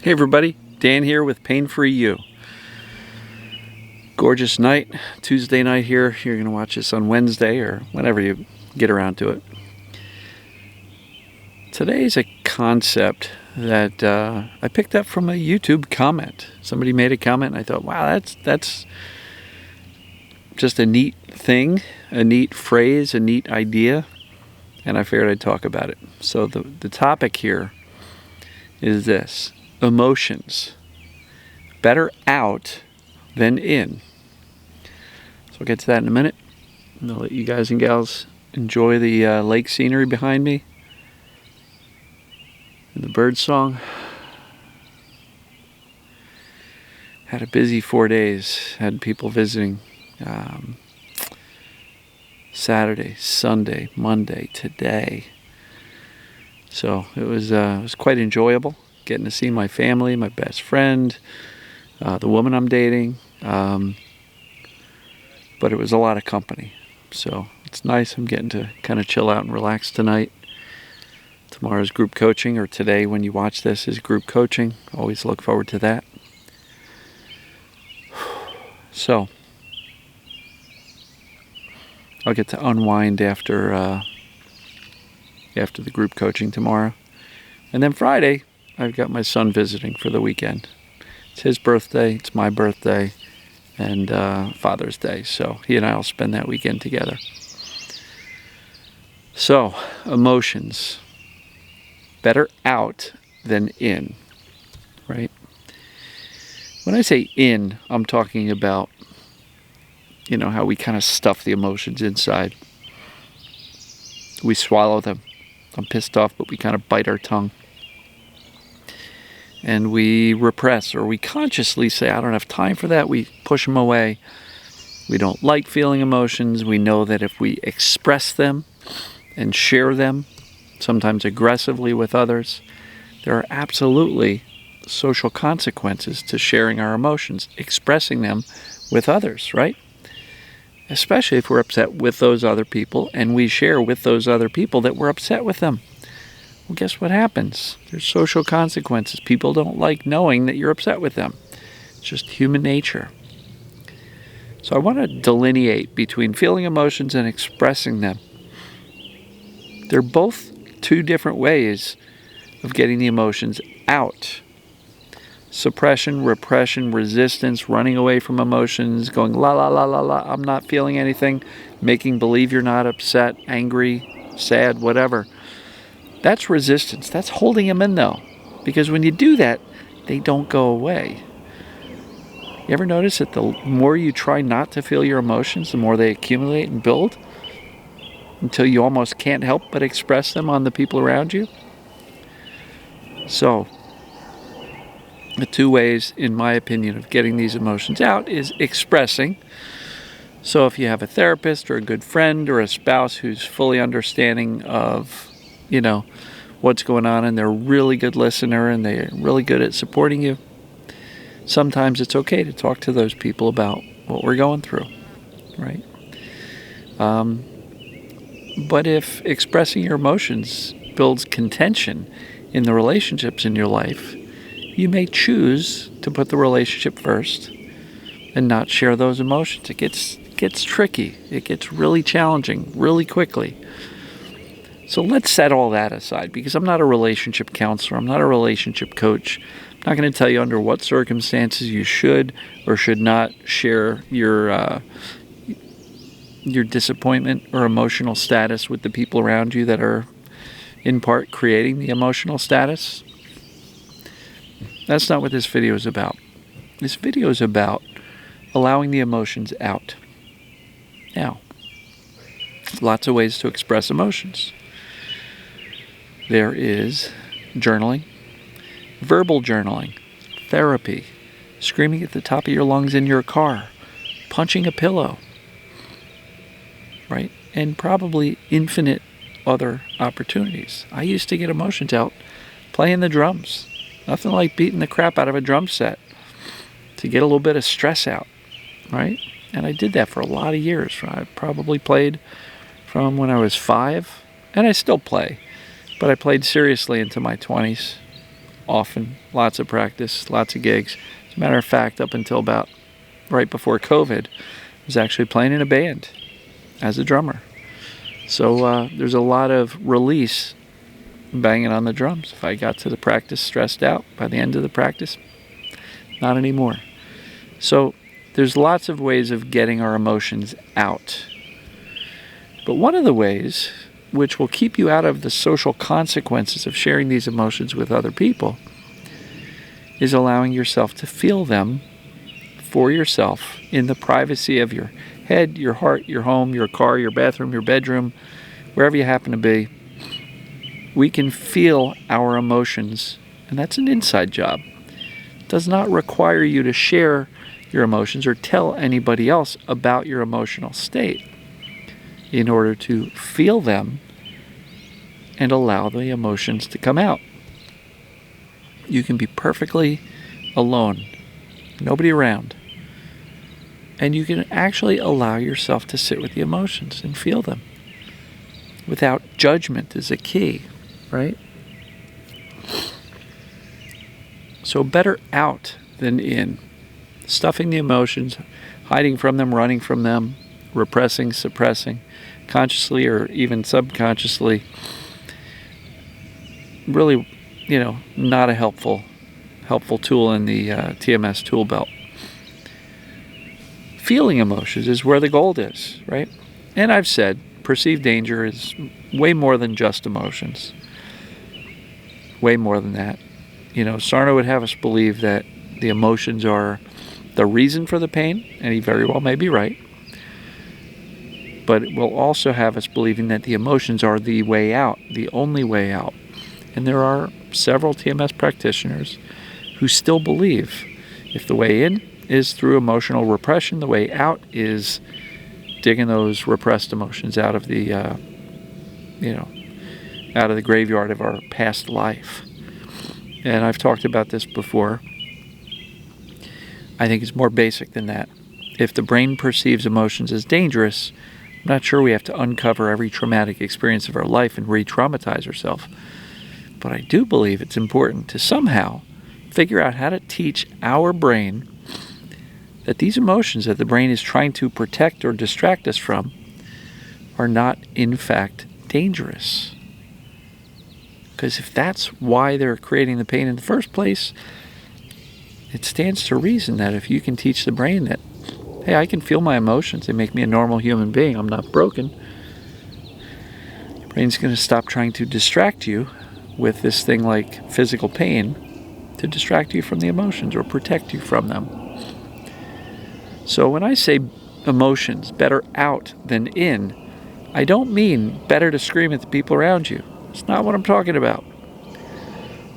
Hey everybody, Dan here with Pain Free You. Gorgeous night, Tuesday night here. You're going to watch this on Wednesday or whenever you get around to it. Today's a concept that I picked up from a YouTube comment. Somebody made a comment and I thought, wow, that's just a neat thing, a neat phrase, a neat idea, and I figured I'd talk about it. So the topic here is this: emotions. Better out than in. So I'll get to that in a minute. And I'll let you guys and gals enjoy the lake scenery behind me and the bird song. Had a busy 4 days. Had people visiting Saturday, Sunday, Monday, today. So it was quite enjoyable, getting to see my family, my best friend, the woman I'm dating, but it was a lot of company. So it's nice. I'm getting to kind of chill out and relax tonight. Tomorrow's group coaching, or today when you watch this is group coaching. Always look forward to that. So I'll get to unwind after the group coaching tomorrow. And then Friday, I've got my son visiting for the weekend. It's his birthday, it's my birthday, and Father's Day. So he and I will spend that weekend together. So, emotions. Better out than in, right? When I say in, I'm talking about, how we kind of stuff the emotions inside. We swallow them. I'm pissed off, but we kind of bite our tongue. And we repress, or we consciously say, I don't have time for that. We push them away. We don't like feeling emotions. We know that if we express them and share them, sometimes aggressively with others, there are absolutely social consequences to sharing our emotions, expressing them with others, right? Especially if we're upset with those other people and we share with those other people that we're upset with them. Well, guess what happens? There's social consequences. People don't like knowing that you're upset with them. It's just human nature. So I want to delineate between feeling emotions and expressing them. They're both two different ways of getting the emotions out. Suppression, repression, resistance, running away from emotions, going la la la la la, I'm not feeling anything, making believe you're not upset, angry, sad, whatever. That's resistance. That's holding them in though. Because when you do that, they don't go away. You ever notice that the more you try not to feel your emotions, the more they accumulate and build until you almost can't help but express them on the people around you? So, the two ways, in my opinion, of getting these emotions out is expressing. So if you have a therapist or a good friend or a spouse who's fully understanding of, what's going on, and they're a really good listener and they're really good at supporting you, sometimes it's okay to talk to those people about what we're going through, right? But if expressing your emotions builds contention in the relationships in your life, you may choose to put the relationship first and not share those emotions. It gets tricky. It gets really challenging really quickly. So let's set all that aside, because I'm not a relationship counselor. I'm not a relationship coach. I'm not going to tell you under what circumstances you should or should not share your disappointment or emotional status with the people around you that are in part creating the emotional status. That's not what this video is about. This video is about allowing the emotions out. Now, lots of ways to express emotions. There is journaling, verbal journaling, therapy, screaming at the top of your lungs in your car, punching a pillow, right? And probably infinite other opportunities. I used to get emotions out playing the drums. Nothing like beating the crap out of a drum set to get a little bit of stress out, right? And I did that for a lot of years. I probably played from when I was 5, and I still play, but I played seriously into my 20s. often, lots of practice, lots of gigs. As a matter of fact, up until about right before COVID, I was actually playing in a band as a drummer. So there's a lot of release banging on the drums. If I got to the practice stressed out, by the end of the practice, not anymore. So there's lots of ways of getting our emotions out. But one of the ways which will keep you out of the social consequences of sharing these emotions with other people is allowing yourself to feel them for yourself in the privacy of your head, your heart, your home, your car, your bathroom, your bedroom, wherever you happen to be. We can feel our emotions, and that's an inside job. It does not require you to share your emotions or tell anybody else about your emotional state in order to feel them and allow the emotions to come out. You can be perfectly alone, nobody around, and you can actually allow yourself to sit with the emotions and feel them without judgment is a key, right? So better out than in. Stuffing the emotions, hiding from them, running from them, repressing, suppressing, consciously or even subconsciously, really, not a helpful tool in the TMS tool belt. Feeling emotions is where the gold is, right? And I've said perceived danger is way more than just emotions. Way more than that. Sarno would have us believe that the emotions are the reason for the pain, and he very well may be right. But it will also have us believing that the emotions are the way out, the only way out. And there are several TMS practitioners who still believe if the way in is through emotional repression, the way out is digging those repressed emotions out of the, out of the graveyard of our past life. And I've talked about this before. I think it's more basic than that. If the brain perceives emotions as dangerous, I'm not sure we have to uncover every traumatic experience of our life and re-traumatize ourselves. But I do believe it's important to somehow figure out how to teach our brain that these emotions that the brain is trying to protect or distract us from are not, in fact, dangerous. Because if that's why they're creating the pain in the first place, it stands to reason that if you can teach the brain that, hey, I can feel my emotions, they make me a normal human being, I'm not broken, the brain's going to stop trying to distract you with this thing like physical pain to distract you from the emotions or protect you from them. So when I say emotions better out than in, I don't mean better to scream at the people around you. It's not what I'm talking about.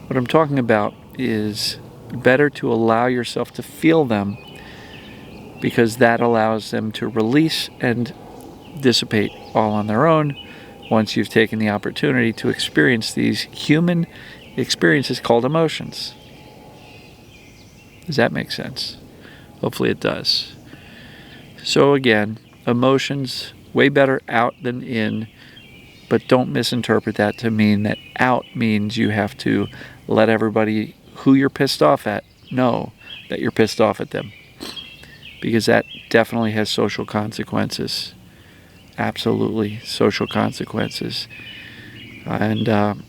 What I'm talking about is better to allow yourself to feel them, because that allows them to release and dissipate all on their own once you've taken the opportunity to experience these human experiences called emotions. Does that make sense? Hopefully it does. So again, emotions, way better out than in, but don't misinterpret that to mean that out means you have to let everybody who you're pissed off at know that you're pissed off at them. Because that definitely has social consequences. Absolutely social consequences. And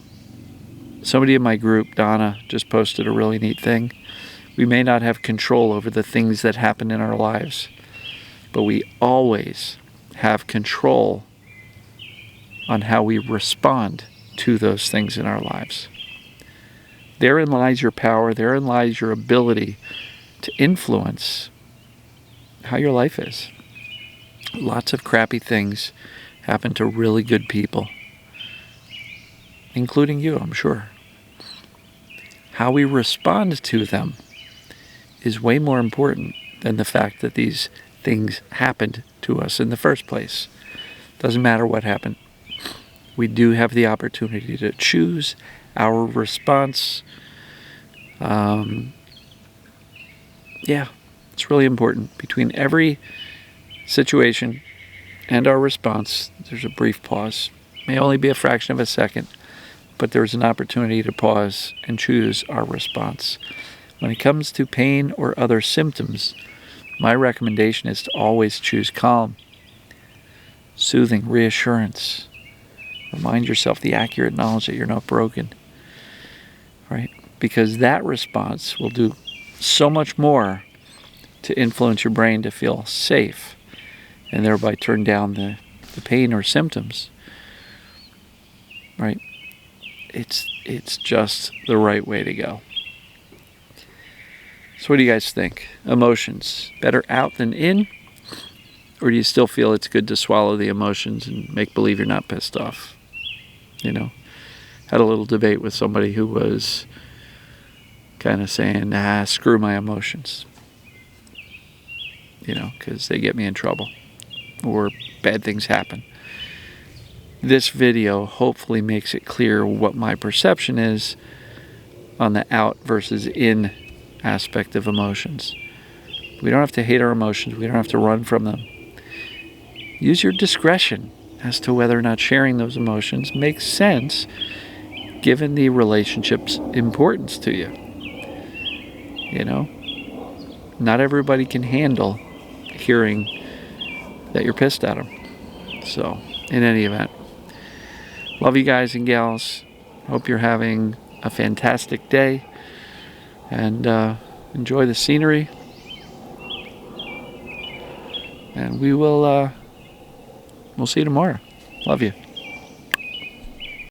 somebody in my group, Donna, just posted a really neat thing. We may not have control over the things that happen in our lives, but we always have control on how we respond to those things in our lives. Therein lies your power, therein lies your ability to influence how your life is. Lots of crappy things happen to really good people, including you, I'm sure. How we respond to them is way more important than the fact that these things happened to us in the first place. Doesn't matter what happened. We do have the opportunity to choose our response. It's really important. Between every situation and our response, there's a brief pause. May only be a fraction of a second, but there's an opportunity to pause and choose our response. When it comes to pain or other symptoms, my recommendation is to always choose calm, soothing reassurance. Remind yourself the accurate knowledge that you're not broken, right? Because that response will do so much more to influence your brain to feel safe and thereby turn down the pain or symptoms, right? It's just the right way to go. So what do you guys think? Emotions, better out than in? Or do you still feel it's good to swallow the emotions and make believe you're not pissed off? You know, had a little debate with somebody who was kind of saying, screw my emotions. You know, because they get me in trouble or bad things happen. This video hopefully makes it clear what my perception is on the out versus in aspect of emotions. We don't have to hate our emotions. We don't have to run from them. Use your discretion as to whether or not sharing those emotions makes sense given the relationship's importance to you. You know, not everybody can handle hearing that you're pissed at them. So, in any event, love you guys and gals. Hope you're having a fantastic day and enjoy the scenery. And we'll see you tomorrow. Love you.